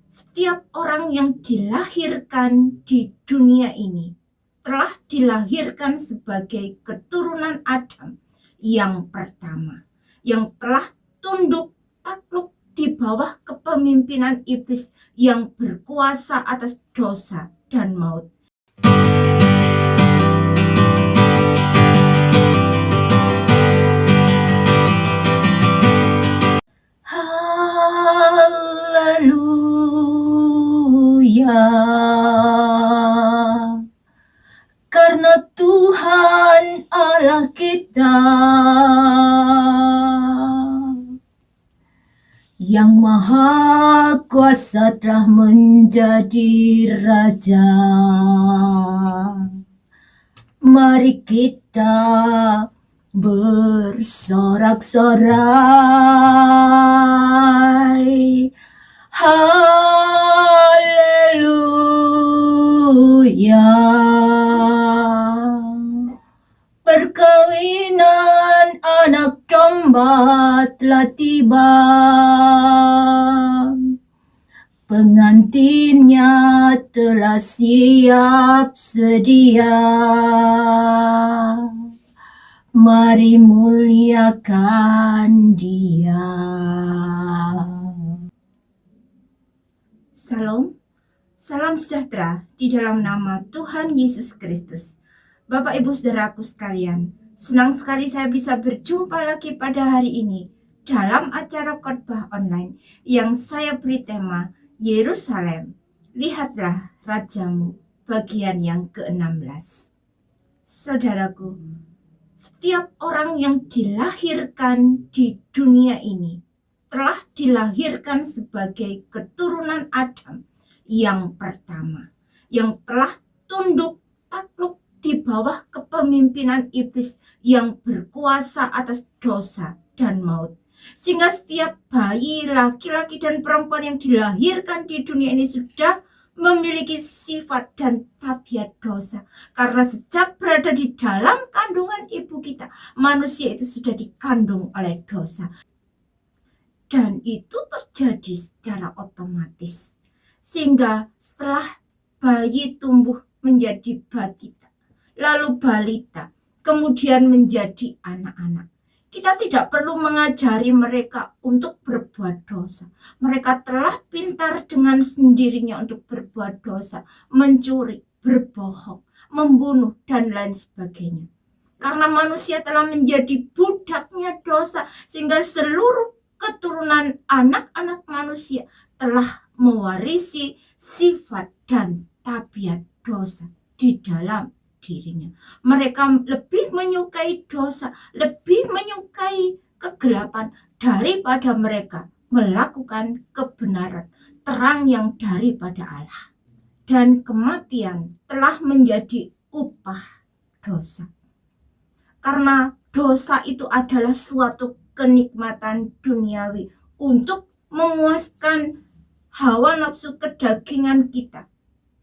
Setiap orang yang dilahirkan di dunia ini telah dilahirkan sebagai keturunan Adam yang pertama, yang telah tunduk takluk di bawah kepemimpinan iblis yang berkuasa atas dosa dan maut. Haleluya. Karena Tuhan Allah kita yang maha kuasa telah menjadi Raja. Mari kita bersorak-sorai. Haleluya. Perkawinan anak domba telah tiba. Pengantinnya telah siap sedia. Mari muliakan Dia. Salam, salam sejahtera di dalam nama Tuhan Yesus Kristus. Bapak Ibu Saudaraku sekalian, senang sekali saya bisa berjumpa lagi pada hari ini dalam acara khotbah online yang saya beri tema Yerusalem, lihatlah Rajamu, bagian yang ke-16. Saudaraku, setiap orang yang dilahirkan di dunia ini telah dilahirkan sebagai keturunan Adam yang pertama, yang telah tunduk takluk di bawah kepemimpinan iblis yang berkuasa atas dosa dan maut. Sehingga setiap bayi, laki-laki dan perempuan yang dilahirkan di dunia ini sudah memiliki sifat dan tabiat dosa. Karena sejak berada di dalam kandungan ibu kita, manusia itu sudah dikandung oleh dosa. Dan itu terjadi secara otomatis. Sehingga setelah bayi tumbuh menjadi batita, lalu balita, kemudian menjadi anak-anak, kita tidak perlu mengajari mereka untuk berbuat dosa. Mereka telah pintar dengan sendirinya untuk berbuat dosa, mencuri, berbohong, membunuh, dan lain sebagainya. Karena manusia telah menjadi budaknya dosa, sehingga seluruh keturunan anak-anak manusia telah mewarisi sifat dan tabiat dosa di dalam dirinya. Mereka lebih menyukai dosa, lebih menyukai kegelapan daripada mereka melakukan kebenaran, terang yang daripada Allah. Dan kematian telah menjadi upah dosa. Karena dosa itu adalah suatu kenikmatan duniawi untuk memuaskan hawa nafsu kedagingan kita.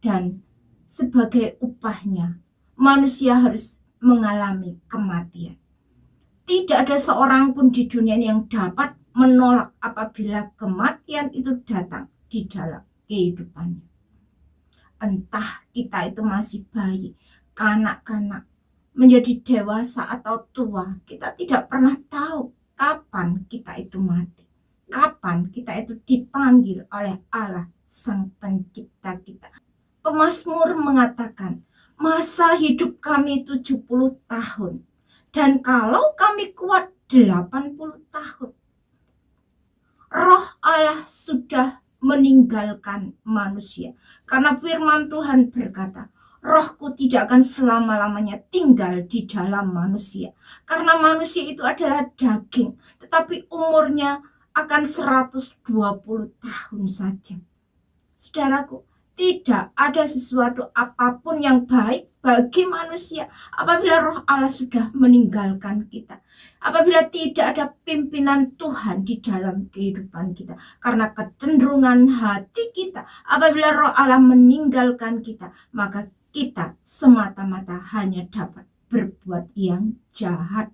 Dan sebagai upahnya, manusia harus mengalami kematian. Tidak ada seorang pun di dunia yang dapat menolak apabila kematian itu datang di dalam kehidupannya. Entah kita itu masih bayi, kanak-kanak, menjadi dewasa atau tua, kita tidak pernah tahu kapan kita itu mati. Kapan kita itu dipanggil oleh Allah, Sang Pencipta kita. Pemazmur mengatakan, masa hidup kami 70 tahun, dan kalau kami kuat 80 tahun. Roh Allah sudah meninggalkan manusia. Karena firman Tuhan berkata, Rohku tidak akan selama-lamanya tinggal di dalam manusia. Karena manusia itu adalah daging, tetapi umurnya akan 120 tahun saja. Saudaraku, tidak ada sesuatu apapun yang baik bagi manusia apabila Roh Allah sudah meninggalkan kita. Apabila tidak ada pimpinan Tuhan di dalam kehidupan kita. Karena kecenderungan hati kita, apabila Roh Allah meninggalkan kita, maka kita semata-mata hanya dapat berbuat yang jahat.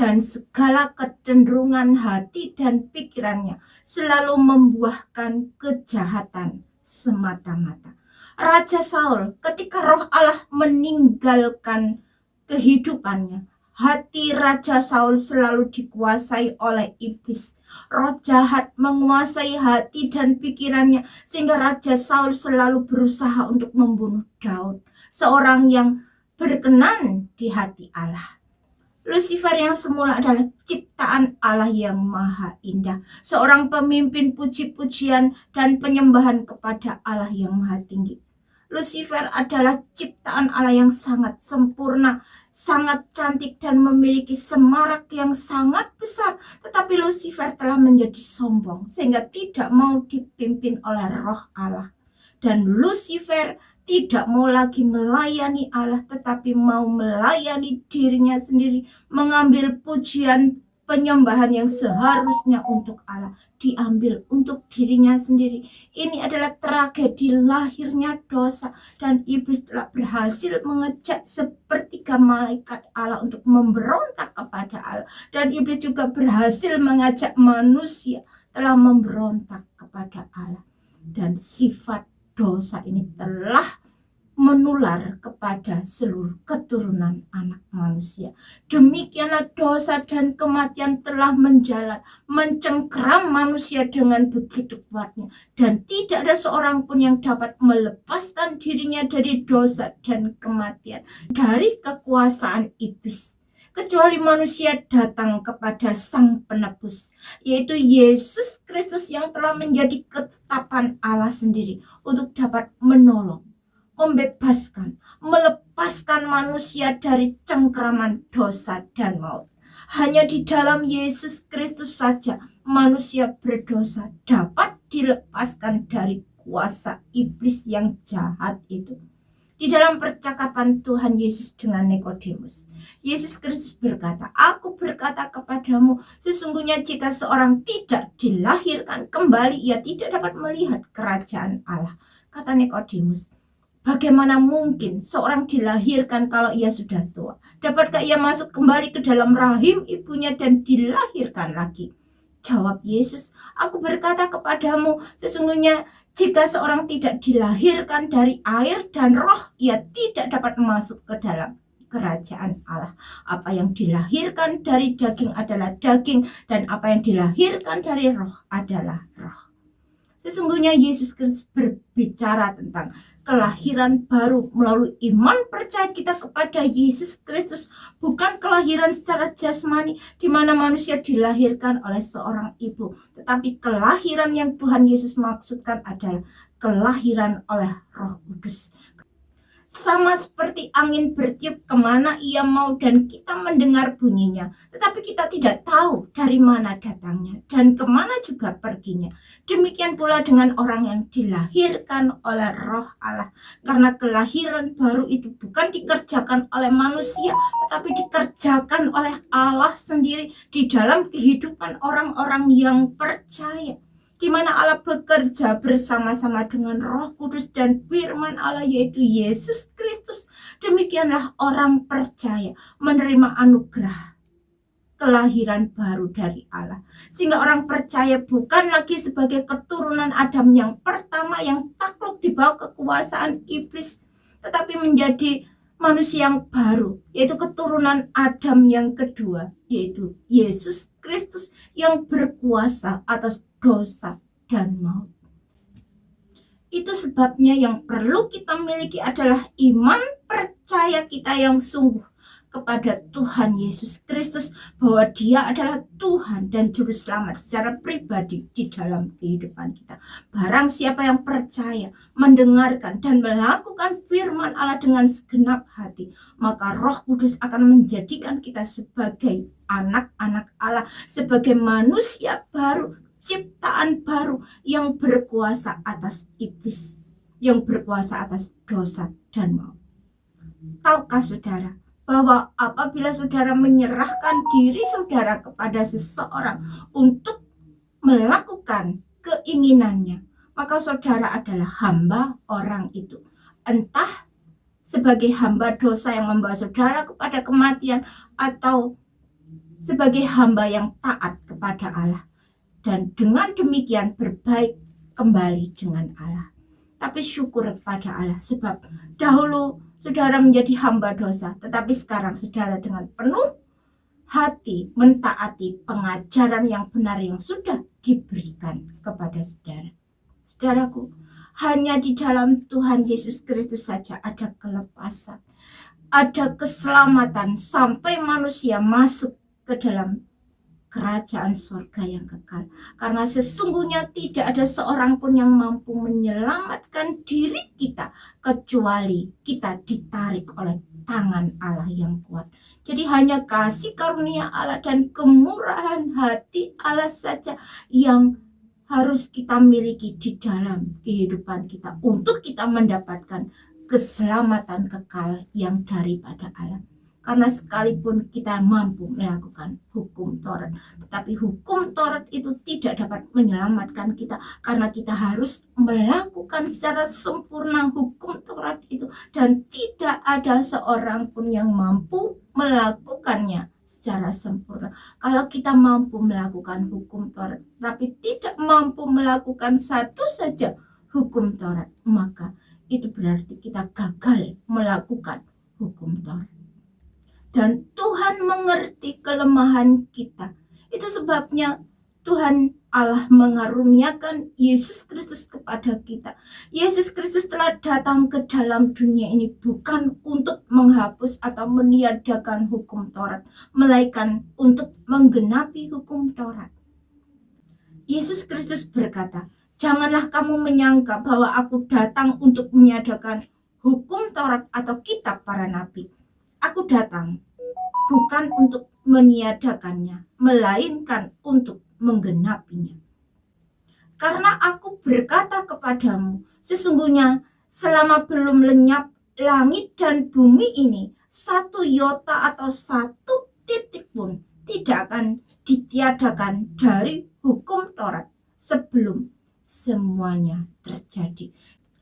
dan segala kecenderungan hati dan pikirannya selalu membuahkan kejahatan semata-mata. Raja Saul ketika Roh Allah meninggalkan kehidupannya, hati Raja Saul selalu dikuasai oleh iblis. Roh jahat menguasai hati dan pikirannya sehingga Raja Saul selalu berusaha untuk membunuh Daud, seorang yang berkenan di hati Allah. Lucifer yang semula adalah ciptaan Allah yang maha indah, seorang pemimpin puji-pujian dan penyembahan kepada Allah yang maha tinggi. Lucifer adalah ciptaan Allah yang sangat sempurna, sangat cantik dan memiliki semarak yang sangat besar. Tetapi Lucifer telah menjadi sombong sehingga tidak mau dipimpin oleh Roh Allah. Dan Lucifer tidak mau lagi melayani Allah, tetapi mau melayani dirinya sendiri, mengambil pujian penyembahan yang seharusnya untuk Allah diambil untuk dirinya sendiri. Ini adalah tragedi lahirnya dosa, dan iblis telah berhasil mengejek sepertiga malaikat Allah untuk memberontak kepada Allah, dan iblis juga berhasil mengajak manusia telah memberontak kepada Allah. Dan sifat dosa ini telah menular kepada seluruh keturunan anak manusia. Demikianlah dosa dan kematian telah menjalar, mencengkeram manusia dengan begitu kuatnya, dan tidak ada seorang pun yang dapat melepaskan dirinya dari dosa dan kematian, dari kekuasaan iblis, kecuali manusia datang kepada Sang Penebus, yaitu Yesus Kristus yang telah menjadi ketetapan Allah sendiri untuk dapat menolong, membebaskan, melepaskan manusia dari cengkeraman dosa dan maut. Hanya di dalam Yesus Kristus saja manusia berdosa dapat dilepaskan dari kuasa iblis yang jahat itu. Di dalam percakapan Tuhan Yesus dengan Nikodemus, Yesus Kristus berkata, "Aku berkata kepadamu, sesungguhnya jika seorang tidak dilahirkan kembali, ia tidak dapat melihat kerajaan Allah." Kata Nikodemus, bagaimana mungkin seorang dilahirkan kalau ia sudah tua? Dapatkah ia masuk kembali ke dalam rahim ibunya dan dilahirkan lagi? Jawab Yesus, "Aku berkata kepadamu, sesungguhnya jika seorang tidak dilahirkan dari air dan roh, ia tidak dapat masuk ke dalam kerajaan Allah. Apa yang dilahirkan dari daging adalah daging, dan apa yang dilahirkan dari roh adalah roh." Sesungguhnya Yesus Kristus berbicara tentang kelahiran baru melalui iman percaya kita kepada Yesus Kristus, bukan kelahiran secara jasmani di mana manusia dilahirkan oleh seorang ibu, tetapi kelahiran yang Tuhan Yesus maksudkan adalah kelahiran oleh Roh Kudus. Sama seperti angin bertiup kemana ia mau dan kita mendengar bunyinya, tetapi kita tidak tahu dari mana datangnya dan kemana juga perginya. Demikian pula dengan orang yang dilahirkan oleh Roh Allah, karena kelahiran baru itu bukan dikerjakan oleh manusia, tetapi dikerjakan oleh Allah sendiri di dalam kehidupan orang-orang yang percaya, di mana Allah bekerja bersama-sama dengan Roh Kudus dan firman Allah, yaitu Yesus Kristus. Demikianlah orang percaya menerima anugerah kelahiran baru dari Allah, sehingga orang percaya bukan lagi sebagai keturunan Adam yang pertama yang takluk di bawah kekuasaan iblis, tetapi menjadi manusia yang baru, yaitu keturunan Adam yang kedua, yaitu Yesus Kristus yang berkuasa atas dosa dan maut. Itu sebabnya yang perlu kita miliki adalah iman percaya kita yang sungguh kepada Tuhan Yesus Kristus, bahwa Dia adalah Tuhan dan Juru Selamat secara pribadi di dalam kehidupan kita. Barang siapa yang percaya, mendengarkan dan melakukan firman Allah dengan segenap hati, maka Roh Kudus akan menjadikan kita sebagai anak-anak Allah, sebagai manusia baru, ciptaan baru yang berkuasa atas iblis, yang berkuasa atas dosa dan maut. Tahukah saudara bahwa apabila saudara menyerahkan diri saudara kepada seseorang untuk melakukan keinginannya, maka saudara adalah hamba orang itu. Entah sebagai hamba dosa yang membawa saudara kepada kematian, atau sebagai hamba yang taat kepada Allah, dan dengan demikian berbaik kembali dengan Allah. Tapi syukur kepada Allah, sebab dahulu saudara menjadi hamba dosa, tetapi sekarang saudara dengan penuh hati mentaati pengajaran yang benar yang sudah diberikan kepada saudara. Saudaraku, hanya di dalam Tuhan Yesus Kristus saja ada kelepasan, ada keselamatan sampai manusia masuk ke dalam kerajaan surga yang kekal. Karena sesungguhnya tidak ada seorang pun yang mampu menyelamatkan diri kita kecuali kita ditarik oleh tangan Allah yang kuat. Jadi hanya kasih karunia Allah dan kemurahan hati Allah saja yang harus kita miliki di dalam kehidupan kita untuk kita mendapatkan keselamatan kekal yang daripada Allah. Karena sekalipun kita mampu melakukan hukum Taurat, tetapi hukum Taurat itu tidak dapat menyelamatkan kita, karena kita harus melakukan secara sempurna hukum Taurat itu, dan tidak ada seorang pun yang mampu melakukannya secara sempurna. Kalau kita mampu melakukan hukum Taurat tapi tidak mampu melakukan satu saja hukum Taurat, maka itu berarti kita gagal melakukan hukum Taurat. Dan Tuhan mengerti kelemahan kita. Itu sebabnya Tuhan Allah mengaruniakan Yesus Kristus kepada kita. Yesus Kristus telah datang ke dalam dunia ini bukan untuk menghapus atau meniadakan hukum Taurat, melainkan untuk menggenapi hukum Taurat. Yesus Kristus berkata, "Janganlah kamu menyangka bahwa aku datang untuk meniadakan hukum Taurat atau kitab para nabi. Aku datang bukan untuk meniadakannya, melainkan untuk menggenapinya. Karena aku berkata kepadamu, sesungguhnya selama belum lenyap langit dan bumi ini, satu iota atau satu titik pun tidak akan ditiadakan dari hukum Taurat sebelum semuanya terjadi."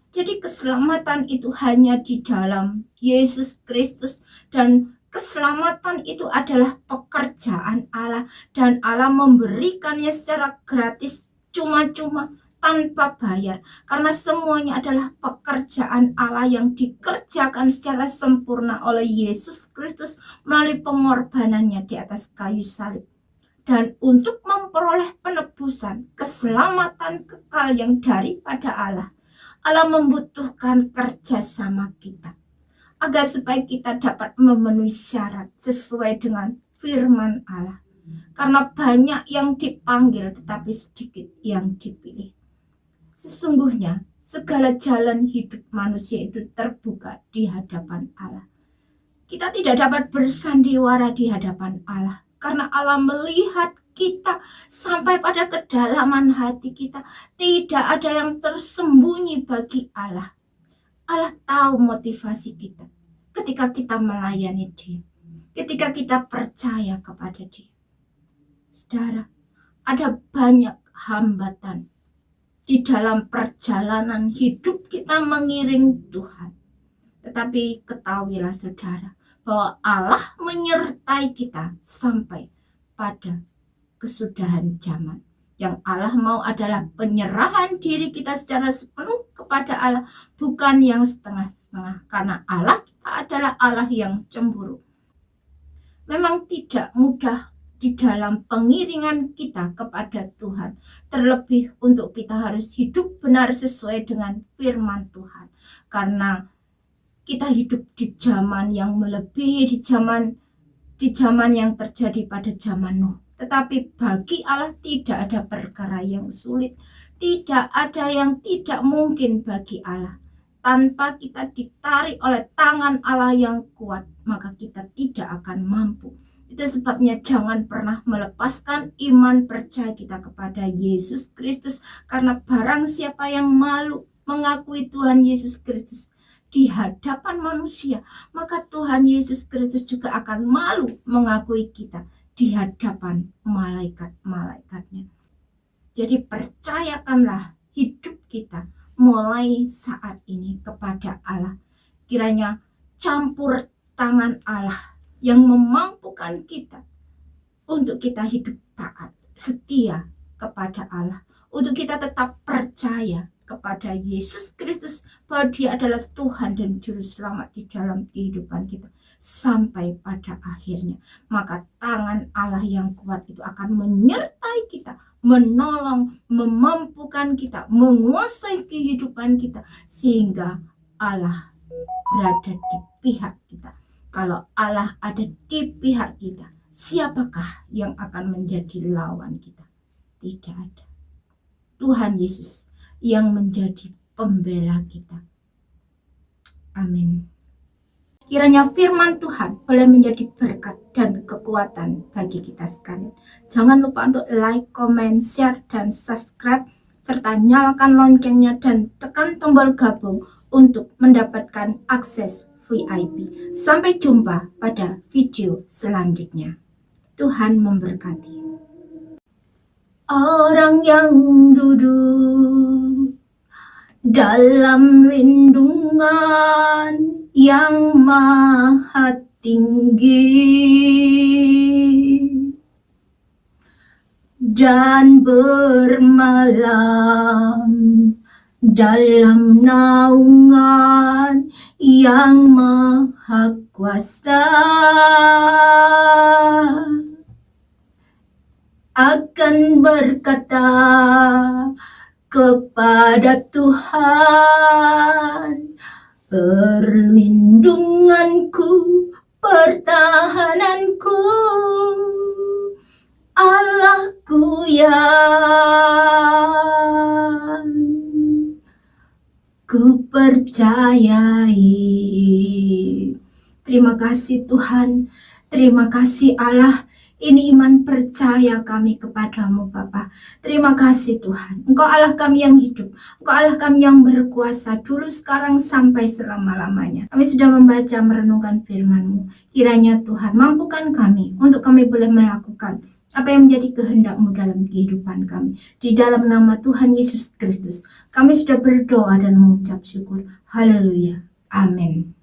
Jadi keselamatan itu hanya di dalam Yesus Kristus, dan keselamatan itu adalah pekerjaan Allah, dan Allah memberikannya secara gratis, cuma-cuma, tanpa bayar, karena semuanya adalah pekerjaan Allah yang dikerjakan secara sempurna oleh Yesus Kristus melalui pengorbanannya di atas kayu salib. Dan untuk memperoleh penebusan, keselamatan kekal yang daripada Allah, Allah membutuhkan kerjasama kita, agar supaya kita dapat memenuhi syarat sesuai dengan firman Allah. Karena banyak yang dipanggil tetapi sedikit yang dipilih. Sesungguhnya segala jalan hidup manusia itu terbuka di hadapan Allah. Kita tidak dapat bersandiwara di hadapan Allah, karena Allah melihat kita sampai pada kedalaman hati kita. Tidak ada yang tersembunyi bagi Allah. Allah tahu motivasi kita ketika kita melayani Dia, ketika kita percaya kepada Dia. Saudara, ada banyak hambatan di dalam perjalanan hidup kita mengiring Tuhan. Tetapi ketahuilah saudara, bahwa Allah menyertai kita sampai pada kesudahan zaman. Yang Allah mau adalah penyerahan diri kita secara sepenuh kepada Allah, bukan yang setengah-setengah, karena Allah kita adalah Allah yang cemburu. Memang tidak mudah di dalam pengiringan kita kepada Tuhan, terlebih untuk kita harus hidup benar sesuai dengan firman Tuhan, karena kita hidup di zaman yang melebihi di zaman yang terjadi pada zaman Nuh. Tetapi bagi Allah tidak ada perkara yang sulit, tidak ada yang tidak mungkin bagi Allah. Tanpa kita ditarik oleh tangan Allah yang kuat, maka kita tidak akan mampu. Itu sebabnya jangan pernah melepaskan iman percaya kita kepada Yesus Kristus, karena barang siapa yang malu mengakui Tuhan Yesus Kristus di hadapan manusia, maka Tuhan Yesus Kristus juga akan malu mengakui kita di hadapan malaikat-malaikatnya. Jadi percayakanlah hidup kita mulai saat ini kepada Allah. Kiranya campur tangan Allah yang memampukan kita untuk kita hidup taat, setia kepada Allah, untuk kita tetap percaya kepada Yesus Kristus bahwa Dia adalah Tuhan dan Juru Selamat di dalam kehidupan kita sampai pada akhirnya. Maka tangan Allah yang kuat itu akan menyertai kita, menolong, memampukan kita, menguasai kehidupan kita, sehingga Allah berada di pihak kita. Kalau Allah ada di pihak kita, siapakah yang akan menjadi lawan kita? Tidak ada. Tuhan Yesus yang menjadi pembela kita. Amin. Kiranya firman Tuhan boleh menjadi berkat dan kekuatan bagi kita sekalian. Jangan lupa untuk like, comment, share, dan subscribe, serta nyalakan loncengnya dan tekan tombol gabung untuk mendapatkan akses VIP. Sampai jumpa pada video selanjutnya. Tuhan memberkati. Orang yang duduk dalam lindungan yang maha tinggi dan bermalam dalam naungan yang maha kuasa, akan berkata kepada Tuhan, perlindunganku, pertahananku, Allahku yang ku percayai. Terima kasih Tuhan, terima kasih Allah. Ini iman percaya kami kepadamu Bapa. Terima kasih Tuhan. Engkau Allah kami yang hidup. Engkau Allah kami yang berkuasa dulu, sekarang, sampai selama-lamanya. Kami sudah membaca merenungkan firman-Mu. Kiranya Tuhan mampukan kami untuk kami boleh melakukan apa yang menjadi kehendak-Mu dalam kehidupan kami. Di dalam nama Tuhan Yesus Kristus, kami sudah berdoa dan mengucap syukur. Haleluya. Amin.